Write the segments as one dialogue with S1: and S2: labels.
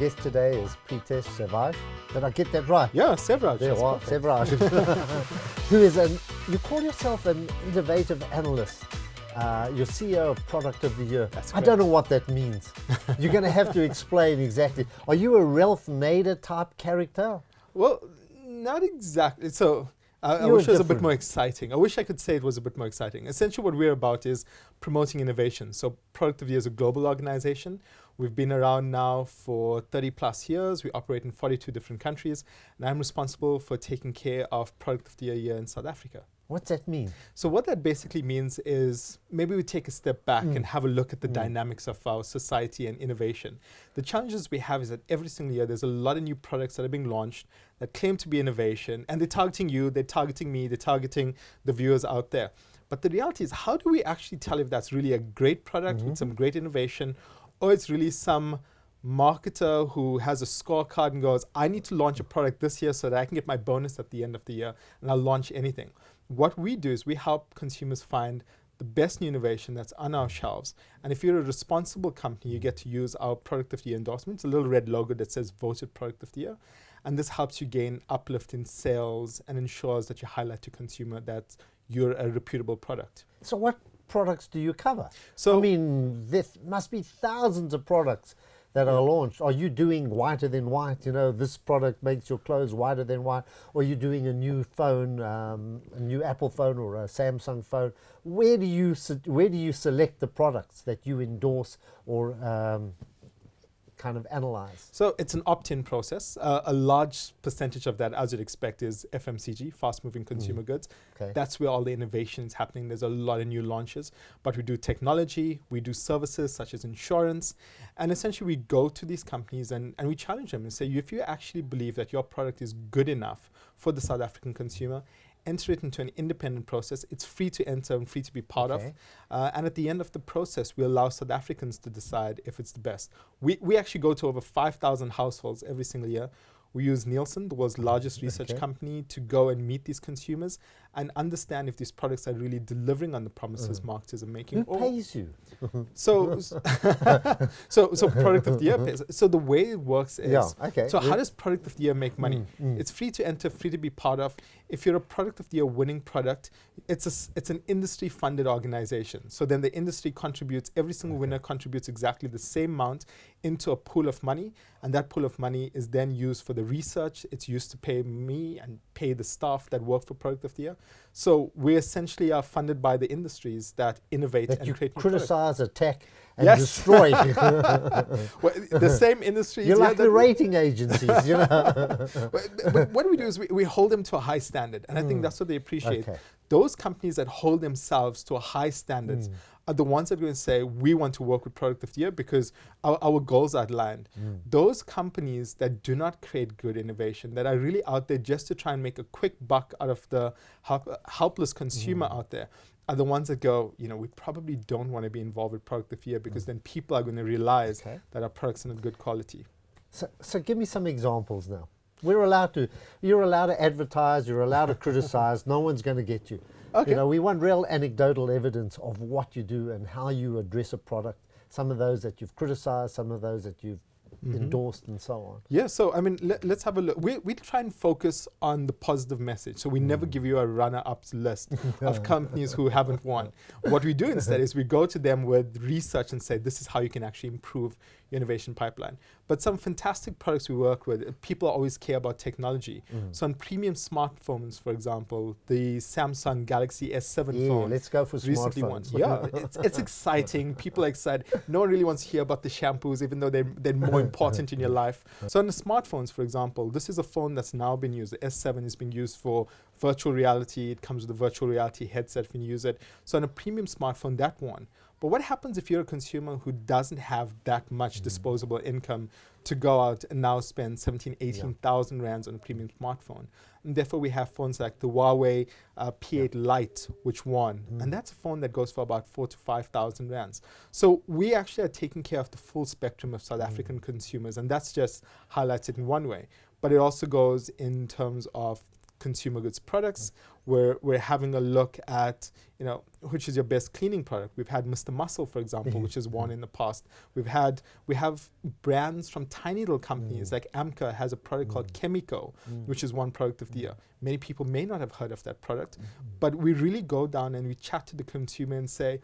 S1: guest today is Preetesh Sewraj. Did I get that right?
S2: Yeah, Sewraj.
S1: There you are, Sewraj. Who is you call yourself an innovative analyst. You're CEO of Product of the Year.
S2: That's
S1: I don't know what that means. You're going to have to explain exactly. Are you a Ralph Nader type character?
S2: Well, not exactly. So I wish it was a bit more exciting. I wish I could say it was a bit more exciting. Essentially what we're about is promoting innovation. So Product of the Year is a global organization. We've been around now for 30 plus years. We operate in 42 different countries. And I'm responsible for taking care of Product of the Year in South Africa.
S1: What's that mean?
S2: So what that basically means is maybe we take a step back and have a look at the dynamics of our society and innovation. The challenges we have is that every single year there's a lot of new products that are being launched that claim to be innovation, and they're targeting you, they're targeting me, they're targeting the viewers out there. But the reality is, how do we actually tell if that's really a great product with some great innovation, or it's really some marketer who has a scorecard and goes, I need to launch a product this year so that I can get my bonus at the end of the year, and I'll launch anything. What we do is we help consumers find the best new innovation that's on our shelves. And if you're a responsible company, you get to use our Product of the Year endorsement. It's a little red logo that says Voted Product of the Year. And this helps you gain uplift in sales and ensures that you highlight to consumer that you're a reputable product.
S1: So what products do you cover?
S2: So,
S1: I mean, there must be thousands of products that are launched. Are you doing whiter than white? You know, this product makes your clothes whiter than white. Or are you doing a new phone, a new Apple phone or a Samsung phone? Where do you select the products that you endorse or kind of analyze?
S2: So it's an opt-in process. A large percentage of that, as you'd expect, is FMCG, fast-moving consumer goods.
S1: Okay.
S2: That's where all the innovation is happening. There's a lot of new launches. But we do technology, we do services such as insurance, and essentially we go to these companies and we challenge them and say, if you actually believe that your product is good enough for the South African consumer, enter it into an independent process. It's free to enter and free to be part of. And at the end of the process, we allow South Africans to decide if it's the best. We actually go to over 5,000 households every single year. We use Nielsen, the world's largest research company, to go and meet these consumers and understand if these products are really delivering on the promises marketers are making.
S1: Who pays you?
S2: So Product of the Year pays. So the way it works is, so how does Product of the Year make money? It's free to enter, free to be part of. If you're a Product of the Year winning product, it's an industry-funded organization. So then the industry contributes, every single winner contributes exactly the same amount into a pool of money, and that pool of money is then used for the research. It's used to pay me and pay the staff that work for Product of the Year. So we essentially are funded by the industries that innovate
S1: that
S2: and
S1: you
S2: create new
S1: criticize,
S2: products.
S1: attack, and destroy.
S2: Well, the same industries.
S1: You're like the rating agencies, you know.
S2: But what we do is we hold them to a high standard, and I think that's what they appreciate. Those companies that hold themselves to a high standards are the ones that are going to say, we want to work with Product of the Year because our goals are aligned. Those companies that do not create good innovation, that are really out there just to try and make a quick buck out of the helpless consumer out there, are the ones that go, we probably don't want to be involved with Product of the Year because then people are going to realize that our products are not good quality.
S1: So give me some examples now. You're allowed to advertise, you're allowed to criticize, no one's going to get you. We want real anecdotal evidence of what you do and how you address a product. Some of those that you've criticized, some of those that you've endorsed and so on.
S2: Yeah, so I mean, let's have a look. We try and focus on the positive message. So we never give you a runner-ups list of companies who haven't won. What we do instead is we go to them with research and say, this is how you can actually improve your innovation pipeline. But some fantastic products we work with, people always care about technology. So on premium smartphones, for example, the Samsung Galaxy S7 phone.
S1: Let's go for
S2: recently
S1: smartphones.
S2: It's exciting. People are excited. No one really wants to hear about the shampoos, even though they're more important in your life. So on the smartphones, for example, this is a phone that's now been used. The S7 is being used for virtual reality. It comes with a virtual reality headset if you use it. So on a premium smartphone, that one. But what happens if you're a consumer who doesn't have that much disposable income to go out and now spend 17,000, 18,000 rands on a premium smartphone? And therefore, we have phones like the Huawei P8 Lite, which won. And that's a phone that goes for about 4,000 to 5,000 rands. So we actually are taking care of the full spectrum of South African consumers. And that's just highlighted in one way. But it also goes in terms of consumer goods products. We're having a look at, which is your best cleaning product. We've had Mr. Muscle, for example, which has won in the past. We have brands from tiny little companies like Amca has a product called Chemico, which is one product of the year. Many people may not have heard of that product, but we really go down and we chat to the consumer and say,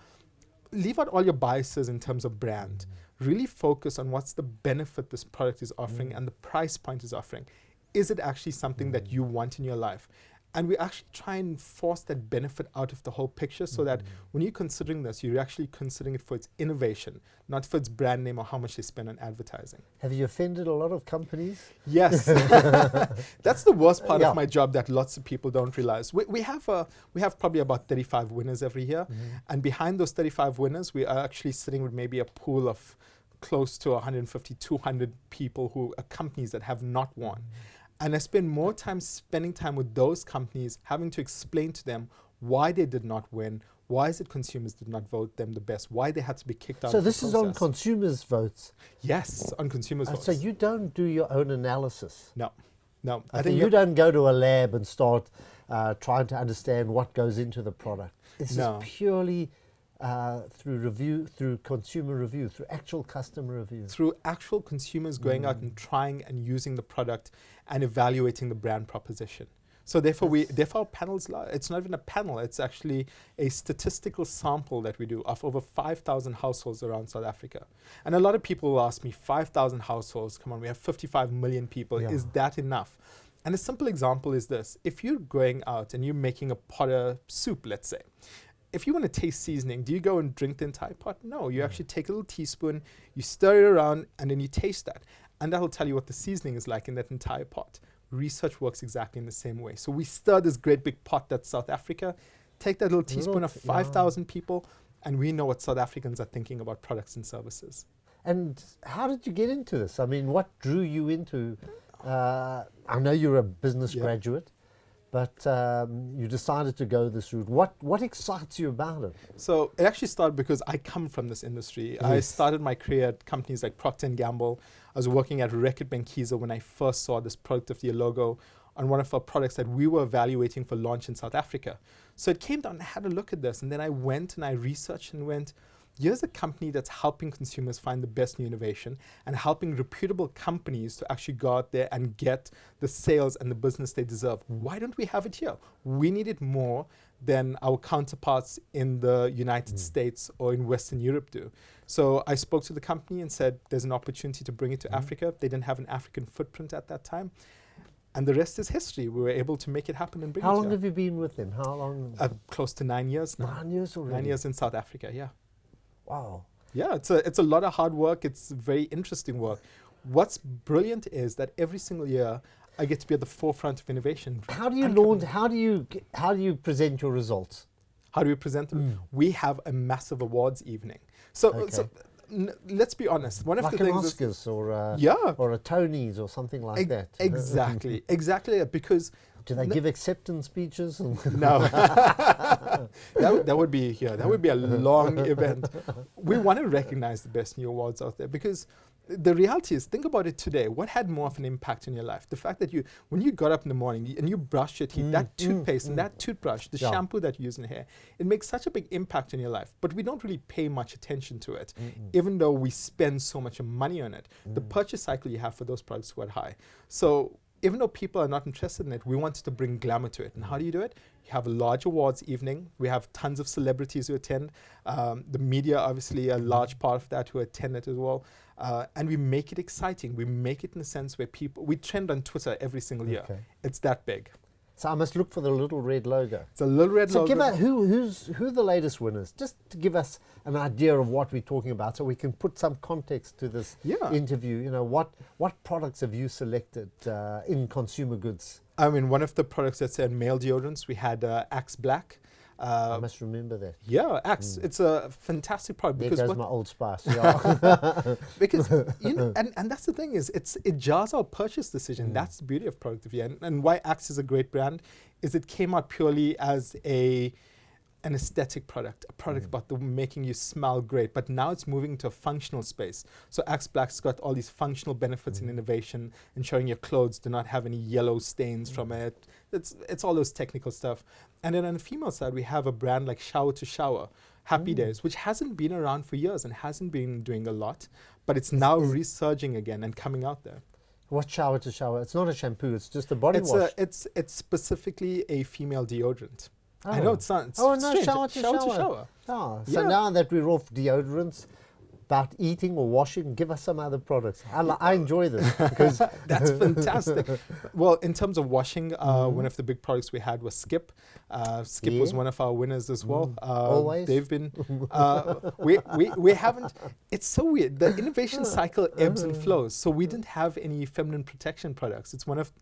S2: leave out all your biases in terms of brand. Really focus on what's the benefit this product is offering and the price point is offering. Is it actually something that you want in your life? And we actually try and force that benefit out of the whole picture so that when you're considering this, you're actually considering it for its innovation, not for its brand name or how much they spend on advertising.
S1: Have you offended a lot of companies?
S2: Yes. That's the worst part of my job that lots of people don't realize. We have probably about 35 winners every year. And behind those 35 winners, we are actually sitting with maybe a pool of close to 150, 200 people who are companies that have not won. And I spend more time spending time with those companies, having to explain to them why they did not win, why is it consumers did not vote them the best, why they had to be kicked out of the process.
S1: So this is on consumers' votes?
S2: Yes, on consumers' votes.
S1: So you don't do your own analysis?
S2: No.
S1: I think you don't go to a lab and start trying to understand what goes into the product. This is purely through consumer review, through actual customer review. Through
S2: actual consumers going out and trying and using the product and evaluating the brand proposition. So therefore our panels, it's not even a panel, it's actually a statistical sample that we do of over 5,000 households around South Africa. And a lot of people will ask me, 5,000 households, come on, we have 55 million people, is that enough? And a simple example is this: if you're going out and you're making a pot of soup, let's say, if you want to taste seasoning, do you go and drink the entire pot? No, you actually take a little teaspoon, you stir it around, and then you taste that. And that'll tell you what the seasoning is like in that entire pot. Research works exactly in the same way. So we stir this great big pot that's South Africa, take that little teaspoon of 5,000 people, and we know what South Africans are thinking about products and services.
S1: And how did you get into this? I mean, what drew you into, I know you're a business graduate, but you decided to go this route. What excites you about it?
S2: So it actually started because I come from this industry. Yes. I started my career at companies like Procter & Gamble. I was working at Reckitt Benckiser when I first saw this product of the year logo on one of our products that we were evaluating for launch in South Africa. So it came down and I had a look at this, and then I went and I researched and went, here's a company that's helping consumers find the best new innovation and helping reputable companies to actually go out there and get the sales and the business they deserve. Why don't we have it here? We need it more than our counterparts in the United States or in Western Europe do. So I spoke to the company and said, there's an opportunity to bring it to Africa. They didn't have an African footprint at that time. And the rest is history. We were able to make it happen and bring it
S1: How
S2: here.
S1: long have you been with them? How long?
S2: Close to 9 years now.
S1: 9 years already?
S2: 9 years in South Africa, yeah.
S1: Wow.
S2: Yeah, it's a lot of hard work. It's very interesting work. What's brilliant is that every single year I get to be at the forefront of innovation.
S1: How do you launch? How do you present your results?
S2: How do we present them? We have a massive awards evening. So let's be honest. One of
S1: like
S2: the things
S1: an Oscars or a Tonys or something like that.
S2: Exactly, exactly. Because
S1: do they give acceptance speeches?
S2: No, that would be that would be a long event. We want to recognize the best new awards out there because the reality is, think about it today. What had more of an impact in your life? The fact that when you got up in the morning and you brushed your teeth, that toothpaste and that toothbrush, the shampoo that you use in the hair, it makes such a big impact in your life. But we don't really pay much attention to it, even though we spend so much money on it. The purchase cycle you have for those products is quite high. So even though people are not interested in it, we wanted to bring glamour to it. And how do you do it? You have a large awards evening. We have tons of celebrities who attend. The media, obviously, a large part of that who attend it as well. And we make it exciting. We make it in a sense where we trend on Twitter every single year. It's that big.
S1: So I must look for the little red logo.
S2: It's a little red logo.
S1: So give us, who are the latest winners? Just to give us an idea of what we're talking about so we can put some context to this interview. You know, what products have you selected in consumer goods?
S2: I mean, one of the products that said male deodorants, we had Axe Black.
S1: I must remember that.
S2: Yeah, Axe. It's a fantastic product.
S1: There goes my Old Spice. Yeah.
S2: Because and that's the thing is it jars our purchase decision. That's the beauty of Product of the Year, and why Axe is a great brand is it came out purely as an an aesthetic product, a product about making you smell great, but now it's moving to a functional space. So Axe Black's got all these functional benefits in innovation, ensuring your clothes do not have any yellow stains from it. It's all those technical stuff. And then on the female side, we have a brand like Shower to Shower, Happy Days, which hasn't been around for years and hasn't been doing a lot, but it's now resurging again and coming out there.
S1: What Shower to Shower? It's not a shampoo, it's just a body wash.
S2: It's specifically a female deodorant.
S1: Oh.
S2: I know it sounds
S1: no,
S2: strange.
S1: Shower to Shower. Oh, so now that we're off deodorants, about eating or washing, give us some other products. I enjoy this because
S2: that's fantastic. Well, in terms of washing, one of the big products we had was Skip. Skip was one of our winners as well.
S1: Always.
S2: They've been. We haven't. It's so weird. The innovation cycle ebbs and flows. So we didn't have any feminine protection products. It's one of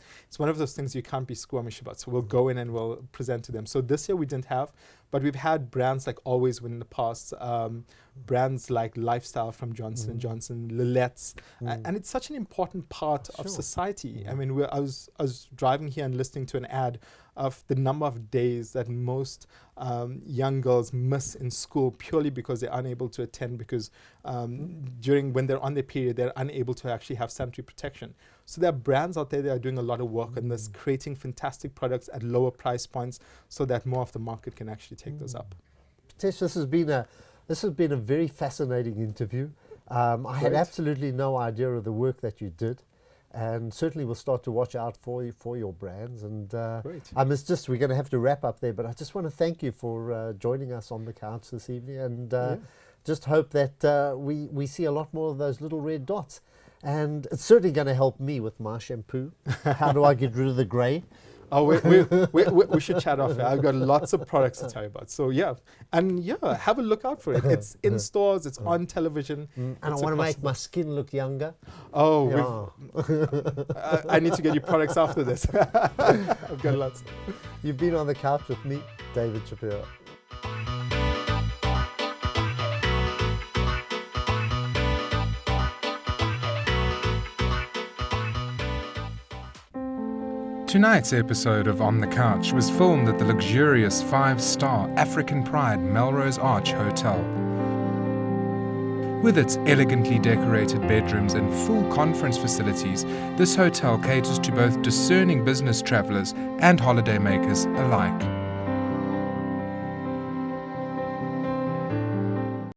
S2: those things you can't be squeamish about. So we'll go in and we'll present to them. So this year we didn't have, but we've had brands like Always Win in the past. Brands like Lifestyle from Johnson & Johnson, Lilette's, and it's such an important part of society. I mean, I was driving here and listening to an ad of the number of days that most young girls miss in school purely because they're unable to attend because when they're on their period, they're unable to actually have sanitary protection. So there are brands out there that are doing a lot of work on this, creating fantastic products at lower price points so that more of the market can actually take those up.
S1: Preetesh, this has been a very fascinating interview. I had absolutely no idea of the work that you did, and certainly we'll start to watch out for your brands. And we're going to have to wrap up there, but I just want to thank you for joining us on the couch this evening, and just hope that we see a lot more of those little red dots. And it's certainly going to help me with my shampoo. How do I get rid of the grey?
S2: Oh, we should chat off. I've got lots of products to tell you about. So have a look out for it. It's in stores. It's on television.
S1: And I want to make my skin look younger.
S2: Oh, I need to get you products after this. I've got lots.
S1: You've been on the couch with me, David Shapiro.
S3: Tonight's episode of On the Couch was filmed at the luxurious 5-star African Pride Melrose Arch Hotel. With its elegantly decorated bedrooms and full conference facilities, this hotel caters to both discerning business travelers and holidaymakers alike.